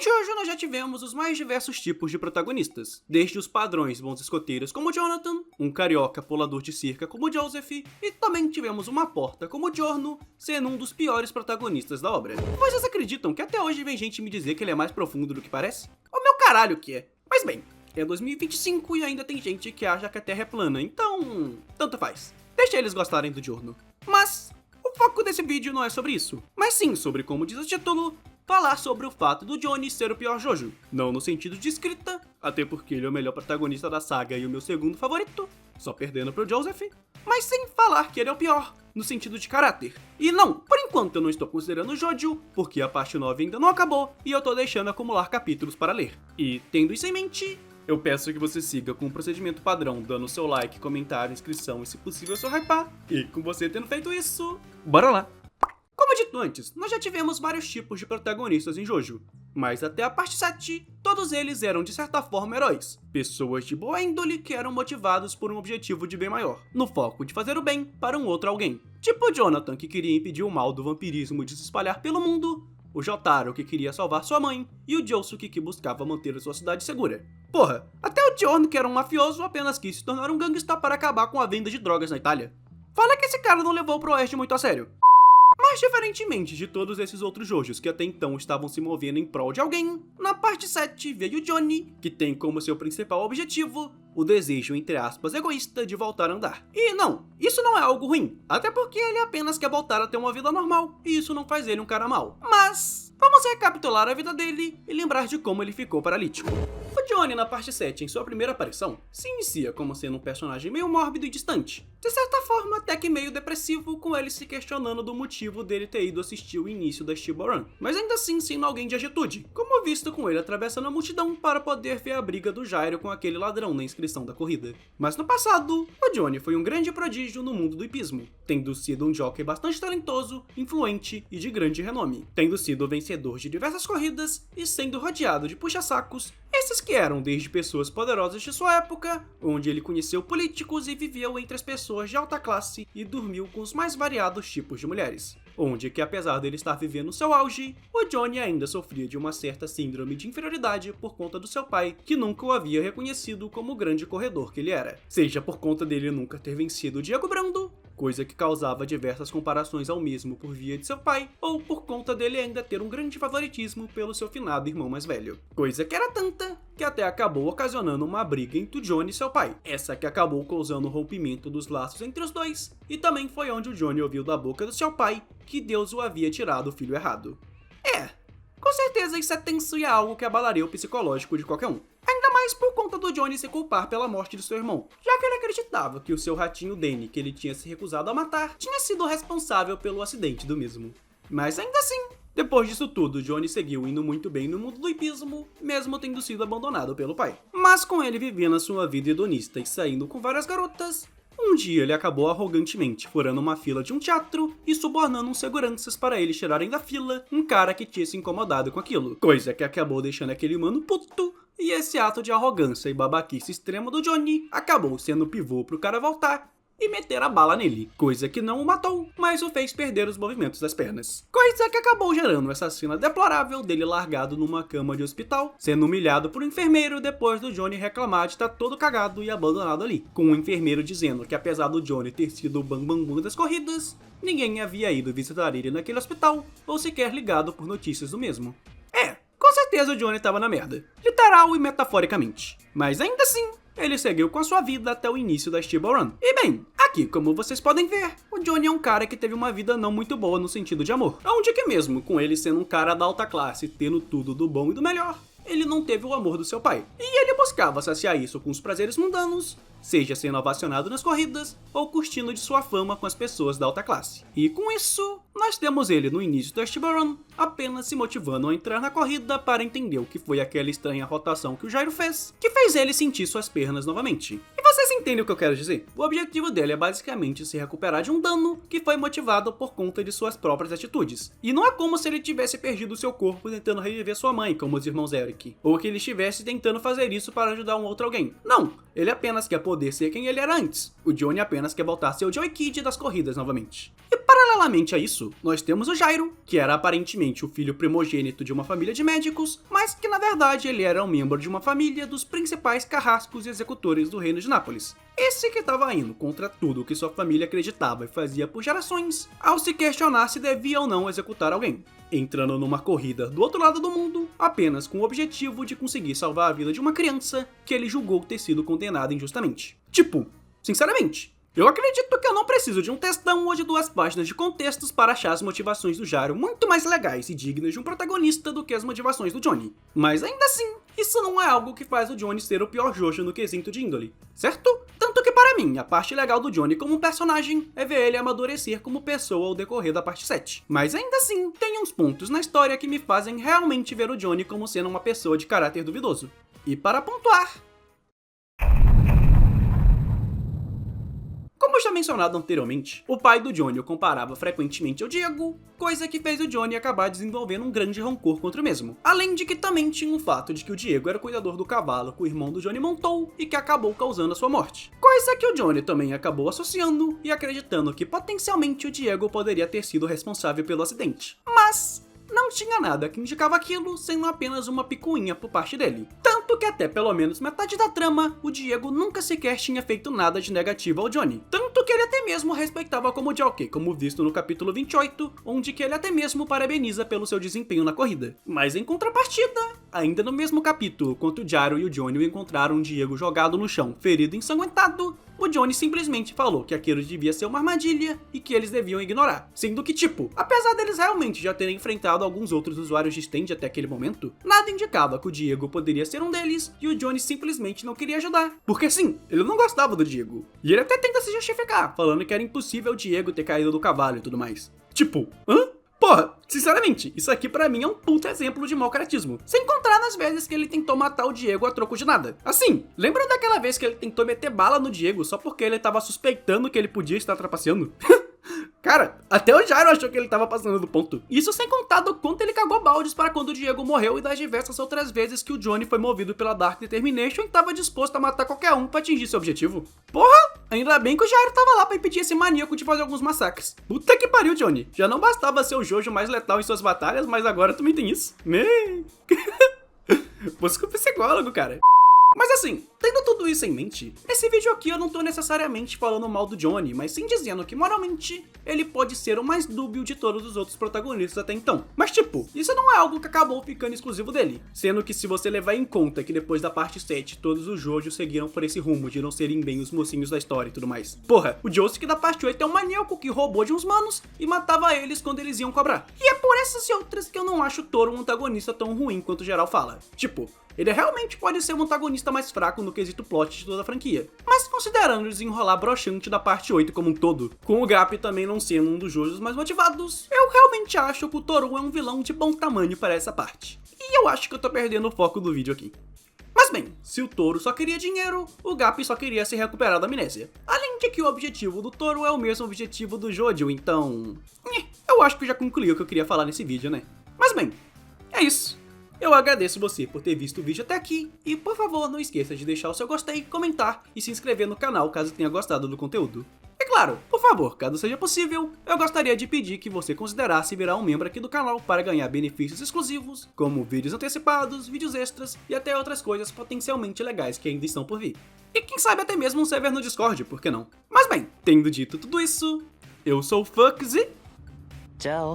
Em Jojo nós já tivemos os mais diversos tipos de protagonistas, desde os padrões bons escoteiros como Jonathan, um carioca pulador de cerca como Joseph, e também tivemos uma porta como Giorno, sendo um dos piores protagonistas da obra. Vocês acreditam que até hoje vem gente me dizer que ele é mais profundo do que parece? O meu caralho que é! Mas bem, é 2025 e ainda tem gente que acha que a Terra é plana, então tanto faz. Deixa eles gostarem do Giorno. Mas o foco desse vídeo não é sobre isso, mas sim sobre, como diz o título, falar sobre o fato do Johnny ser o pior Jojo. Não no sentido de escrita, até porque ele é o melhor protagonista da saga e o meu segundo favorito, só perdendo pro Joseph, mas sem falar que ele é o pior, no sentido de caráter. E não, por enquanto eu não estou considerando Jojo, porque a parte 9 ainda não acabou e eu tô deixando acumular capítulos para ler. E tendo isso em mente, eu peço que você siga com o procedimento padrão, dando seu like, comentário, inscrição e se possível seu hypar. E com você tendo feito isso, bora lá! Como dito antes, nós já tivemos vários tipos de protagonistas em Jojo, mas até a parte 7, todos eles eram de certa forma heróis, pessoas de boa índole que eram motivados por um objetivo de bem maior, no foco de fazer o bem para um outro alguém. Tipo o Jonathan, que queria impedir o mal do vampirismo de se espalhar pelo mundo, o Jotaro, que queria salvar sua mãe, e o Josuke, que buscava manter a sua cidade segura. Porra, até o Giorno, que era um mafioso, apenas quis se tornar um gangsta para acabar com a venda de drogas na Itália. Fala que esse cara não levou o Pro Oeste muito a sério. Mas diferentemente de todos esses outros Jojos que até então estavam se movendo em prol de alguém, na parte 7 veio Johnny, que tem como seu principal objetivo o desejo, entre aspas, egoísta de voltar a andar. E não, isso não é algo ruim, até porque ele apenas quer voltar a ter uma vida normal, e isso não faz ele um cara mau. Mas vamos recapitular a vida dele e lembrar de como ele ficou paralítico. O Johnny, na parte 7, em sua primeira aparição, se inicia como sendo um personagem meio mórbido e distante, de certa forma até que meio depressivo, com ele se questionando do motivo dele ter ido assistir o início da Shiba Run, mas ainda assim sendo alguém de atitude, como visto com ele atravessando a multidão para poder ver a briga do Jairo com aquele ladrão na inscrição da corrida. Mas no passado, o Johnny foi um grande prodígio no mundo do hipismo, tendo sido um jockey bastante talentoso, influente e de grande renome, tendo sido vencedor de diversas corridas e sendo rodeado de puxa-sacos, esses que eram desde pessoas poderosas de sua época, onde ele conheceu políticos e viveu entre as pessoas de alta classe e dormiu com os mais variados tipos de mulheres. Onde que, apesar dele estar vivendo seu auge, o Johnny ainda sofria de uma certa síndrome de inferioridade por conta do seu pai, que nunca o havia reconhecido como o grande corredor que ele era. Seja por conta dele nunca ter vencido o Diego Brando, coisa que causava diversas comparações ao mesmo por via de seu pai, ou por conta dele ainda ter um grande favoritismo pelo seu finado irmão mais velho. Coisa que era tanta que até acabou ocasionando uma briga entre o Johnny e seu pai. Essa que acabou causando o rompimento dos laços entre os dois, e também foi onde o Johnny ouviu da boca do seu pai que Deus o havia tirado o filho errado. Com certeza isso é tenso e é algo que abalaria o psicológico de qualquer um. Ainda mais por conta do Johnny se culpar pela morte de seu irmão, já que ele acreditava que o seu ratinho Danny, que ele tinha se recusado a matar, tinha sido responsável pelo acidente do mesmo. Mas ainda assim, depois disso tudo, Johnny seguiu indo muito bem no mundo do hipismo, mesmo tendo sido abandonado pelo pai. Mas com ele vivendo a sua vida hedonista e saindo com várias garotas, um dia ele acabou arrogantemente furando uma fila de um teatro e subornando uns seguranças para eles tirarem da fila um cara que tinha se incomodado com aquilo. Coisa que acabou deixando aquele mano puto, e esse ato de arrogância e babaquice extrema do Johnny acabou sendo o pivô pro cara voltar e meter a bala nele, coisa que não o matou, mas o fez perder os movimentos das pernas. Coisa que acabou gerando essa cena deplorável dele largado numa cama de hospital, sendo humilhado por um enfermeiro depois do Johnny reclamar de estar todo cagado e abandonado ali, com o enfermeiro dizendo que apesar do Johnny ter sido o bambambam das corridas, ninguém havia ido visitar ele naquele hospital ou sequer ligado por notícias do mesmo. Com certeza o Johnny estava na merda, literal e metaforicamente, mas ainda assim, ele seguiu com a sua vida até o início da Shiba Run. E bem, aqui, como vocês podem ver, o Johnny é um cara que teve uma vida não muito boa no sentido de amor. Onde que mesmo, com ele sendo um cara da alta classe, tendo tudo do bom e do melhor, ele não teve o amor do seu pai. E ele buscava saciar isso com os prazeres mundanos, seja sendo ovacionado nas corridas ou curtindo de sua fama com as pessoas da alta classe. E com isso, nós temos ele no início da Shiba Run, apenas se motivando a entrar na corrida para entender o que foi aquela estranha rotação que o Jairo fez, que fez ele sentir suas pernas novamente. E vocês entendem o que eu quero dizer? O objetivo dele é basicamente se recuperar de um dano que foi motivado por conta de suas próprias atitudes. E não é como se ele tivesse perdido seu corpo tentando reviver sua mãe, como os irmãos Eric, ou que ele estivesse tentando fazer isso para ajudar um outro alguém. Não, ele apenas quer poder poder ser quem ele era antes. O Johnny apenas quer voltar a ser o Joey Kid das corridas novamente. E paralelamente a isso, nós temos o Jairo, que era aparentemente o filho primogênito de uma família de médicos, mas que na verdade ele era um membro de uma família dos principais carrascos e executores do reino de Nápoles. Esse que estava indo contra tudo o que sua família acreditava e fazia por gerações, ao se questionar se devia ou não executar alguém, entrando numa corrida do outro lado do mundo, apenas com o objetivo de conseguir salvar a vida de uma criança que ele julgou ter sido condenada injustamente. Tipo, sinceramente, eu acredito que eu não preciso de um textão ou de 2 páginas de contextos para achar as motivações do Jairo muito mais legais e dignas de um protagonista do que as motivações do Johnny. Mas ainda assim, isso não é algo que faz o Johnny ser o pior Jojo no quesito de índole, certo? Tanto que para mim, a parte legal do Johnny como personagem é ver ele amadurecer como pessoa ao decorrer da parte 7. Mas ainda assim, tem uns pontos na história que me fazem realmente ver o Johnny como sendo uma pessoa de caráter duvidoso. E para pontuar, como já mencionado anteriormente, o pai do Johnny o comparava frequentemente ao Diego, coisa que fez o Johnny acabar desenvolvendo um grande rancor contra o mesmo. Além de que também tinha o fato de que o Diego era o cuidador do cavalo que o irmão do Johnny montou e que acabou causando a sua morte. Coisa que o Johnny também acabou associando e acreditando que potencialmente o Diego poderia ter sido responsável pelo acidente. Mas não tinha nada que indicava aquilo, sendo apenas uma picuinha por parte dele. Tanto que até pelo menos metade da trama, o Diego nunca sequer tinha feito nada de negativo ao Johnny. Tanto que ele até mesmo respeitava como jockey, como visto no capítulo 28, onde que ele até mesmo parabeniza pelo seu desempenho na corrida. Mas em contrapartida, ainda no mesmo capítulo, quando o Jairo e o Johnny encontraram o Diego jogado no chão, ferido e ensanguentado, o Johnny simplesmente falou que aquilo devia ser uma armadilha e que eles deviam ignorar. Sendo que, tipo, apesar deles realmente já terem enfrentado alguns outros usuários de stand até aquele momento, nada indicava que o Diego poderia ser um deles e o Johnny simplesmente não queria ajudar. Porque sim, ele não gostava do Diego. E ele até tenta se justificar, falando que era impossível o Diego ter caído do cavalo e tudo mais. Tipo, hã? Porra, sinceramente, isso aqui pra mim é um puta exemplo de mau caratismo. Sem contar nas vezes que ele tentou matar o Diego a troco de nada. Assim, lembram daquela vez que ele tentou meter bala no Diego só porque ele tava suspeitando que ele podia estar trapaceando? Cara, até o Jairo achou que ele tava passando do ponto. Isso sem contar do quanto ele cagou baldes para quando o Diego morreu e das diversas outras vezes que o Johnny foi movido pela Dark Determination e tava disposto a matar qualquer um pra atingir seu objetivo. Porra, ainda bem que o Jairo tava lá pra impedir esse maníaco de fazer alguns massacres. Puta que pariu, Johnny. Já não bastava ser o Jojo mais letal em suas batalhas, mas agora também tem isso. Busca um psicólogo, cara. Mas assim, tendo tudo isso em mente, nesse vídeo aqui eu não tô necessariamente falando mal do Johnny, mas sim dizendo que moralmente ele pode ser o mais dúbio de todos os outros protagonistas até então. Mas tipo, isso não é algo que acabou ficando exclusivo dele, sendo que se você levar em conta que depois da parte 7 todos os Jojos seguiram por esse rumo de não serem bem os mocinhos da história e tudo mais. Porra, o Josuke da parte 8 é um maníaco que roubou de uns manos e matava eles quando eles iam cobrar. E é por essas e outras que eu não acho o Toro um antagonista tão ruim quanto geral fala. Tipo, ele realmente pode ser o antagonista mais fraco no quesito plot de toda a franquia. Mas considerando o desenrolar broxante da parte 8 como um todo, com o Gap também não sendo um dos Jojos mais motivados, eu realmente acho que o Toru é um vilão de bom tamanho para essa parte. E eu acho que eu tô perdendo o foco do vídeo aqui. Mas bem, se o Toru só queria dinheiro, o Gap só queria se recuperar da amnésia. Além de que o objetivo do Toru é o mesmo objetivo do Jojo, então eu acho que já concluí o que eu queria falar nesse vídeo, né? Mas bem, é isso. Eu agradeço você por ter visto o vídeo até aqui e, por favor, não esqueça de deixar o seu gostei, comentar e se inscrever no canal caso tenha gostado do conteúdo. E claro, por favor, caso seja possível, eu gostaria de pedir que você considerasse virar um membro aqui do canal para ganhar benefícios exclusivos, como vídeos antecipados, vídeos extras e até outras coisas potencialmente legais que ainda estão por vir. E quem sabe até mesmo um server no Discord, por que não? Mas bem, tendo dito tudo isso, eu sou o Fux e... Tchau!